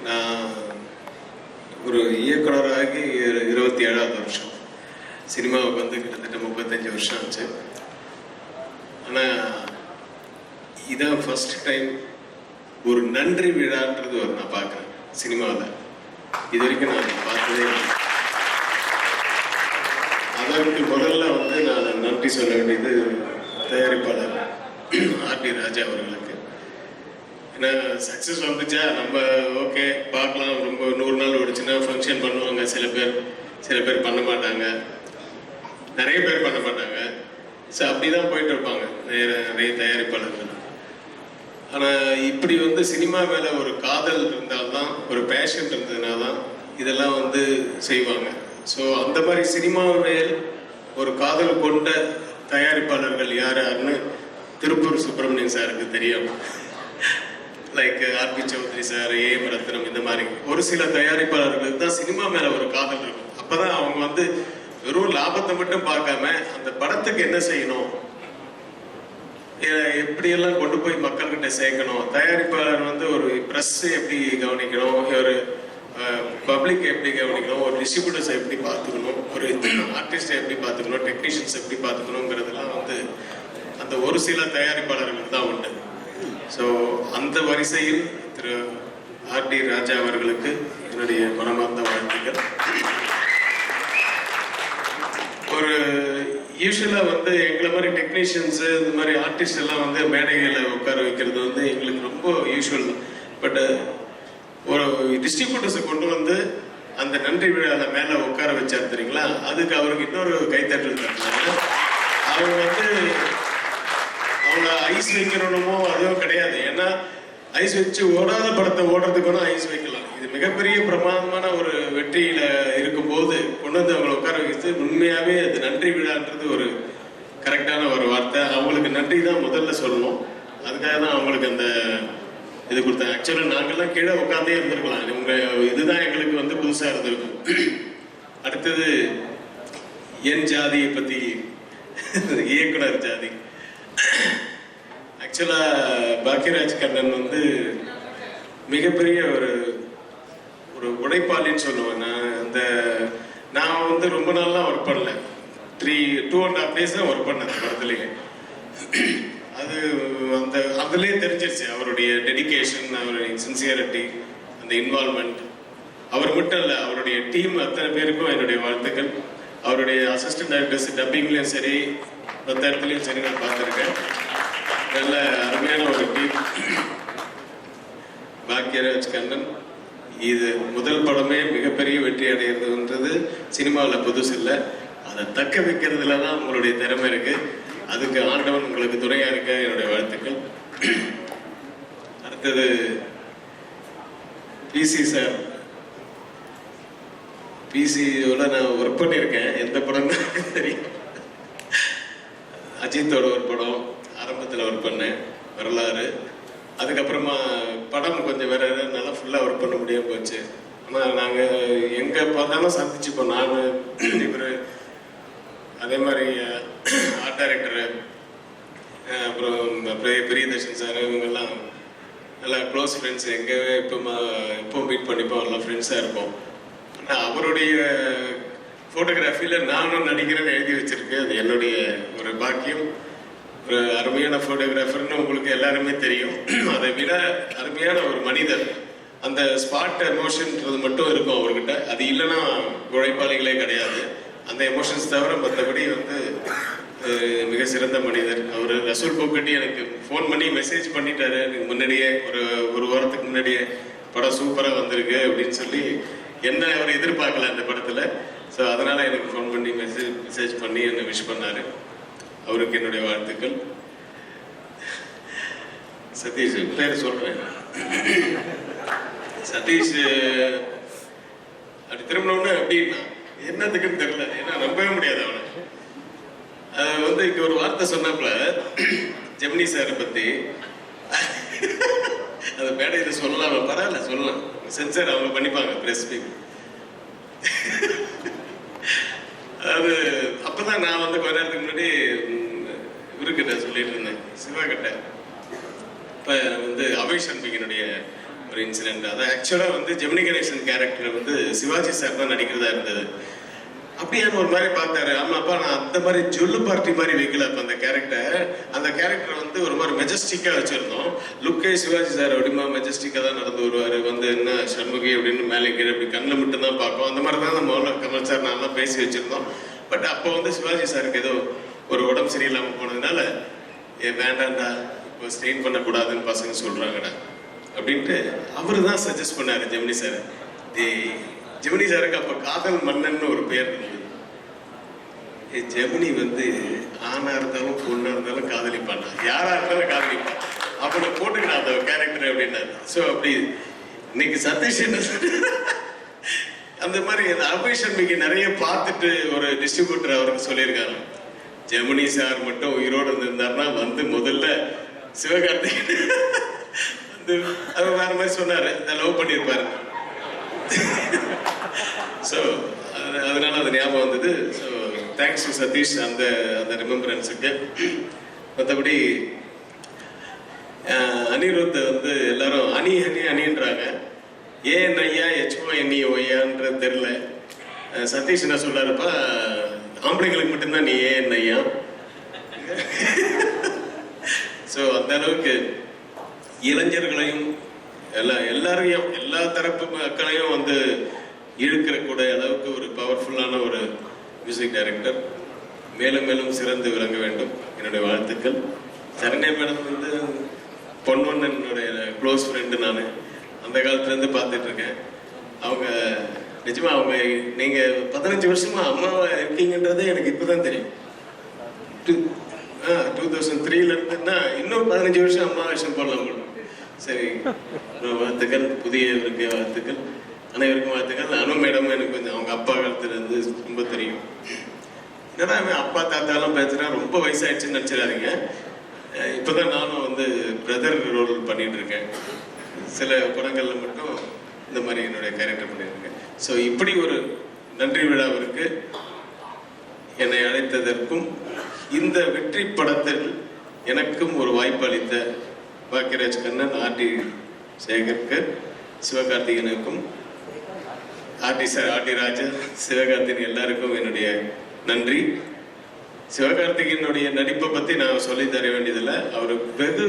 நான் ஒரு இயக்குனராகி 27வது வருஷம். சினிமாவுக்கு வந்து கிட்டத்தட்ட 35 வருஷம் ஆச்சு. ஆனால் இதான் ஃபர்ஸ்ட் டைம் ஒரு நன்றி விழான்றது ஒரு நான் பார்க்குறேன் சினிமாவில். இது வரைக்கும் நான் பார்த்ததே இல்லை. அதற்கு முதல்ல வந்து நான் நன்றி சொல்ல வேண்டியது தயாரிப்பாளர் ஆர்டி ராஜா அவர்களுக்கு. ஏன்னா சக்ஸஸ் வந்துச்சா நம்ம ஓகே பார்க்கலாம், ரொம்ப 100 நாள் ஓடிச்சுன்னா ஃபங்க்ஷன் பண்ணுவாங்க. சில பேர் பண்ண மாட்டாங்க, நிறைய பேர் பண்ண மாட்டாங்க. ஸோ அப்படி தான் போயிட்டு இருப்பாங்க நிறைய தயாரிப்பாளர்கள். ஆனால் இப்படி வந்து சினிமா மேலே ஒரு காதல் இருந்தால்தான், ஒரு பேஷன் இருந்ததுனால தான் இதெல்லாம் வந்து செய்வாங்க. ஸோ அந்த மாதிரி சினிமா மேல் ஒரு காதல் கொண்ட தயாரிப்பாளர்கள் யாருன்னு திருப்பூர் சுப்பிரமணியன் சாருக்கு தெரியும். Like RP Choudhary sir, AM Ratnam, இந்த மாதிரி ஒரு சில தயாரிப்பாளர்களுக்கு தான் சினிமா மேலே ஒரு காதல் இருக்கும். அப்போ தான் அவங்க வந்து வெறும் லாபத்தை மட்டும் பார்க்காம அந்த படத்துக்கு என்ன செய்யணும், எப்படியெல்லாம் கொண்டு போய் மக்கள்கிட்ட சேர்க்கணும், தயாரிப்பாளர் வந்து ஒரு ப்ரெஸ் எப்படி கவனிக்கணும், ஒரு பப்ளிக் எப்படி கவனிக்கணும், ஒரு டிஸ்ட்ரிபியூட்டர்ஸை எப்படி பார்த்துக்கணும், ஒரு ஆர்டிஸ்டை எப்படி பார்த்துக்கணும், டெக்னீஷியன்ஸ் எப்படி பார்த்துக்கணுங்கிறதெல்லாம் வந்து அந்த ஒரு சில தயாரிப்பாளர்கள் தான் உண்டு. ஸோ அந்த வரிசையில் திரு ஆர்டி ராஜா அவர்களுக்கு என்னுடைய மனமார்ந்த வாழ்த்துக்கள். ஒரு யூஸ்வலாக வந்து எங்களை மாதிரி டெக்னீஷியன்ஸு, இந்த மாதிரி ஆர்டிஸ்ட் எல்லாம் வந்து மேடைகளில் உட்கார வைக்கிறது வந்து எங்களுக்கு ரொம்ப யூஸ்வல் தான். பட் ஒரு டிஸ்ட்ரிபியூட்டர்ஸை கொண்டு வந்து அந்த நன்றி விழாவில் மேலே உட்கார வச்சார் தெரியுங்களா, அதுக்கு அவருக்கு இன்னொரு கைத்தட்டல் தருந்தாங்க. அவங்க வந்து அவங்க ஐஸ் வைக்கணுமோ அதுவும் கிடையாது. ஏன்னா ஐஸ் வச்சு ஓடாத படத்தை ஓடுறதுக்கு வேணும் ஐஸ் வைக்கலாம். இது மிகப்பெரிய பிரமாதமான ஒரு வெற்றியில இருக்கும்போது கொண்டு வந்து அவங்களை உட்கார வைத்து உண்மையாவே அது நன்றி விழான்றது ஒரு கரெக்டான ஒரு வார்த்தை. அவங்களுக்கு நன்றி தான் முதல்ல சொல்லணும். அதுக்காக தான் அவங்களுக்கு அந்த இது கொடுத்தாங்க. ஆக்சுவலாக நாங்கள்லாம் கீழே உட்காந்தே இருந்திருக்கலாம். உங்க இதுதான் எங்களுக்கு வந்து புதுசா இருந்திருக்கும். அடுத்தது என் ஜாதியை பத்தி இயக்குனர் ஜாதி. ஆக்சுவலா பாக்கியராஜ் கண்ணன் வந்து மிகப்பெரிய ஒரு ஒரு உழைப்பாளின்னு சொல்லுவேன். நான் வந்து ரொம்ப நாள்லாம் ஒர்க் பண்ணல, 2.5 days தான் ஒர்க் பண்ணேன் அந்த படத்துலேயே. அது அந்த அதுலேயே தெரிஞ்சிருச்சு அவருடைய டெடிகேஷன், அவருடைய சின்சியரிட்டி, அந்த இன்வால்மெண்ட். அவர் மட்டும் இல்லை, அவருடைய டீம் அத்தனை பேருக்கும் என்னுடைய வாழ்த்துக்கள். அவருடைய அசிஸ்டன்ட் டைரக்டர்ஸ் டப்பிங்லேயும் சரி, மற்ற இடத்துலையும் சரி நான் பார்த்துருக்கேன். நல்ல அருமையான ஒரு டீம். பாக்கியராஜ் கண்ணன் இது முதல் படமே மிகப்பெரிய வெற்றி அடைகிறதுன்றது சினிமாவில் புதுசு இல்லை. அதை தக்க வைக்கிறதுல தான் உங்களுடைய திறமை இருக்கு. அதுக்கு ஆண்டவன் உங்களுக்கு துணையா இருக்க என்னுடைய வாழ்த்துக்கள். அடுத்தது பிசி சார். பிசியோட நான் ஒர்க் பண்ணியிருக்கேன். எந்த படம் தெரியும், அஜித்தோட ஒரு படம் ஆரம்பத்தில் ஒர்க் பண்ணேன், வரலாறு. அதுக்கப்புறமா படம் கொஞ்சம் வேற நல்லா ஃபுல்லாக ஒர்க் பண்ண முடியாமல் போச்சு. ஆனால் நாங்கள் எங்கே பார்த்தாலும் சந்திச்சுப்போம். நான், இவர், அதே மாதிரி ஆர்ட் டைரக்டரு, அப்புறம் பிரியதர்ஷன் சார், இவங்கெல்லாம் நல்லா க்ளோஸ் ஃப்ரெண்ட்ஸ். எங்கே இப்போ மீட் பண்ணிப்போம், எல்லாம் ஃப்ரெண்ட்ஸாக இருப்போம். ஆனால் அவருடைய ஃபோட்டோகிராஃபியில் நானும் நடிக்கிறேன்னு எழுதி வச்சிருக்கு. அது என்னுடைய ஒரு பாக்கியம். ஒரு அருமையான ஃபோட்டோகிராஃபர்னு உங்களுக்கு எல்லாருமே தெரியும். அதை விட அருமையான ஒரு மனிதர். அந்த ஸ்பாட் எமோஷன்ன்றது மட்டும் இருக்கும் அவர்கிட்ட. அது இல்லைன்னா உழைப்பாளிகளே கிடையாது. அந்த எமோஷன்ஸ் தவிர மற்றபடி வந்து மிக சிறந்த மனிதர் அவர். ரசூல் போக்கட்டி எனக்கு ஃபோன் பண்ணி மெசேஜ் பண்ணிட்டாரு எனக்கு முன்னாடியே, ஒரு வாரத்துக்கு முன்னாடியே, படம் சூப்பராக வந்திருக்கு அப்படின்னு சொல்லி. என்ன அவர் எதிர்பார்க்கல அந்த படத்தில். ஸோ அதனால் எனக்கு ஃபோன் பண்ணி மெசேஜ் பண்ணி என்னை விஷ் பண்ணார். அவருக்கு என்னுடைய வாழ்த்துக்கள். சதீஷ் பேர் சொல்கிறேன். சதீஷ் அப்படி திரும்பினோன்னு அப்படின்னா என்னத்துக்குன்னு தெரியல. ஏன்னா நம்பவே முடியாது அவனை. அது வந்து இங்கே ஒரு வார்த்தை சொன்னாப்புல ஜெமினி சாரை பற்றி. அது மேடையில் சொல்லலாம், பரவாயில்ல சொல்லலாம், சென்சார் அவங்க பண்ணிப்பாங்க ப்ரெஸ் பீப்புள். அதாவது அப்போதான் நான் வந்து கொஞ்ச நேரத்துக்கு முன்னாடி இவருக்கிட்ட சொல்லிட்டு இருந்தேன், சிவா கிட்ட. இப்போ வந்து அபய் சண்முகினுடைய ஒரு இன்சிடென்ட். அது ஆக்சுவலாக வந்து ஜெமினி கணேசன் கேரக்டர் வந்து சிவாஜி சார் தான் நடிக்கிறதா இருந்தது. அப்படியான்னு ஒரு மாதிரி பார்த்தாரு. ஆமாப்பா, நான் அந்த மாதிரி ஜொல்லு பார்ட்டி மாதிரி வைக்கல. அப்போ அந்த கேரக்டர் வந்து ஒரு மாதிரி மெஜஸ்டிக்காக வச்சுருந்தோம். லுக்கே சிவாஜி சார் அப்படிமா மெஜஸ்டிக்காக தான் நடந்து வருவார். வந்து என்ன சண்முகி அப்படின்னு மேலே கீழே அப்படி கண்ணில் மட்டும் தான் பார்க்கும். அந்த மாதிரி தான் முதல்ல கமல் சார் நான்லாம் பேசி வச்சுருந்தோம். பட் அப்போ வந்து சிவாஜி சாருக்கு ஏதோ ஒரு உடம்பு சரியில்லாமல் போனதுனால வேண்டாண்டா, இப்போ ஸ்ட்ரெயின் பண்ணக்கூடாதுன்னு பசங்க சொல்கிறாங்கடா அப்படின்ட்டு அவரு தான் சஜஸ்ட் பண்ணார் ஜெமினி சார். ஜெமினி சாருக்கு அப்போ காதல் மன்னன் ஒரு பேர் இருந்தது. ஜெமினி வந்து ஆணா இருந்தாலும் பொண்ணா இருந்தாலும் காதலிப்பான், யாரா இருந்தாலும் காதலிப்பான், அவனை போட்டுக்கிட்டான் அந்த கேரக்டர் அப்படின்னாரு. ஸோ அப்படி இன்னைக்கு சதீஷ் என்ன அந்த மாதிரி அந்த அபய் சண்முகி நிறைய பார்த்துட்டு ஒரு டிஸ்ட்ரிபியூட்டர் அவருக்கு சொல்லியிருக்காரு, ஜெமினி சார் மட்டும் உயிரோடு இருந்திருந்தாருன்னா வந்து முதல்ல சிவகார்த்திகேயன் வந்து அவர் வேற மாதிரி சொன்னாரு, லவ் பண்ணியிருப்பாரு. ஸோ அதனால அது ஞாபகம் வந்தது. ஸோ தேங்க்ஸ் டு சதீஷ் அந்த ரிமெம்பரன்ஸுக்கு. மற்றபடி அனிருத் வந்து எல்லாரும் அணின்றாங்க. ஏன் ஐயா ஹெச்ஓ என்இ ஒய்யான்றது தெரில. சதீஷ் என்ன சொல்றாருப்பா, ஆம்பளைங்களுக்கு மட்டும்தான் நீ ஏன் ஐயா. ஸோ அந்த அளவுக்கு இளைஞர்களையும் எல்லாரையும் எல்லா தரப்பு மக்களையும் வந்து இழுக்கிற கூட அளவுக்கு ஒரு பவர்ஃபுல்லான ஒரு மியூசிக் டைரக்டர். மேலும் மேலும் சிறந்து விளங்க வேண்டும். என்னுடைய வாழ்த்துக்கள். சரண்யா மேடம் வந்து பொன்வண்ணனுடைய க்ளோஸ் ஃப்ரெண்டு. நான் அந்த காலத்துலேருந்து பார்த்துட்டு இருக்கேன். அவங்க நிஜமா அவங்க நீங்கள் 15 வருஷமா அம்மாவா இருக்கீங்கன்றது எனக்கு இப்போ தான் தெரியும். 2003ல இருந்துன்னா இன்னும் 15 வருஷம் அம்மா வருஷம் போடலாம். சரி, வாழ்த்துக்கள். புதியவருக்கு வாழ்த்துக்கள். அனைவருக்கும் வாழ்த்துக்கள். அனு மேடம் எனக்கு கொஞ்சம் அவங்க அப்பா காலத்துலேருந்து ரொம்ப தெரியும். என்னடா அப்பா தாத்தாலாம் பேசுனா ரொம்ப வயசாயிடுச்சுன்னு நினச்சிடாதீங்க. இப்போதான் நானும் வந்து பிரதர் ரோல் பண்ணிட்டு இருக்கேன். சில படங்களில் மட்டும் இந்த மாதிரி என்னுடைய கேரக்டர் பண்ணியிருக்கேன். ஸோ இப்படி ஒரு நன்றி விழாவிற்கு என்னை அழைத்ததற்கும் இந்த வெற்றி படத்தில் எனக்கும் ஒரு வாய்ப்பு அளித்த பாக்கியராஜ் கண்ணன், ஆர்டி சேகருக்கு, சிவகார்த்திகேயனுக்கும், ஆர்டி ராஜா, சிவகார்த்திகேயன் எல்லாருக்கும் என்னுடைய நன்றி. சிவகார்த்திகேயனுடைய நடிப்பை பற்றி நான் சொல்லி தர வேண்டியதில்லை. அவர் வெகு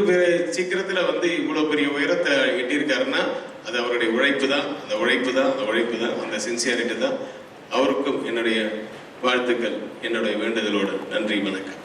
சீக்கிரத்தில் வந்து இவ்வளோ பெரிய உயரத்தை எட்டியிருக்காருன்னா அது அவருடைய உழைப்பு தான். அந்த சின்சியாரிட்டி தான். அவருக்கும் என்னுடைய வாழ்த்துக்கள், என்னுடைய வேண்டுதலோடு. நன்றி, வணக்கம்.